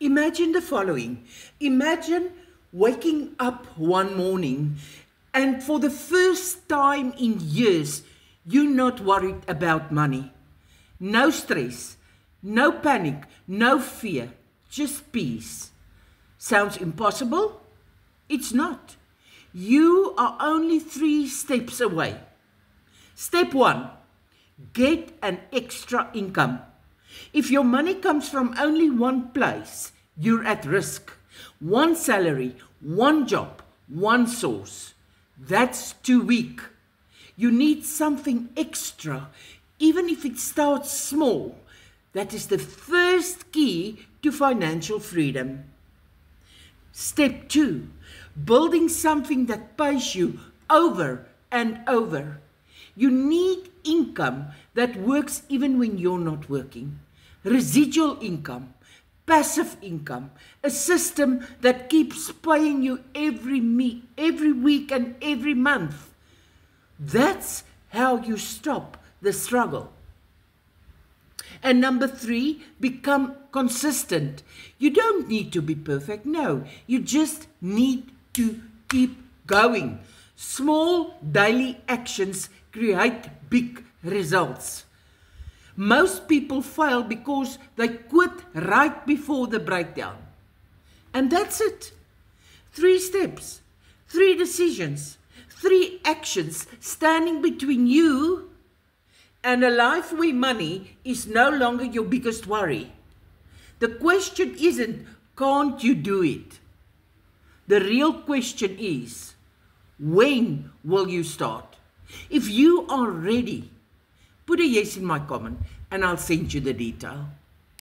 Imagine the following. Imagine waking up one morning and for the first time in years, you're not worried about money. No stress, no panic, no fear, just peace. Sounds impossible? It's not. You are only 3 steps away. Step 1, get an extra income. If your money comes from only one place, you're at risk. One salary, one job, one source. That's too weak. You need something extra, even if it starts small. That is the first key to financial freedom. Step 2, building something that pays you over and over. You need income that works even when you're not working. Residual income, passive income, a system that keeps paying you every week and every month. That's how you stop the struggle. And number 3, become consistent. You don't need to be perfect, no. You just need to keep going. Small daily actions create big results. Most people fail because they quit right before the breakdown. And that's it. 3 steps, 3 decisions, 3 actions standing between you and a life where money is no longer your biggest worry. The question isn't, can't you do it? The real question is, when will you start? If you are ready, put a yes in my comment and I'll send you the detail.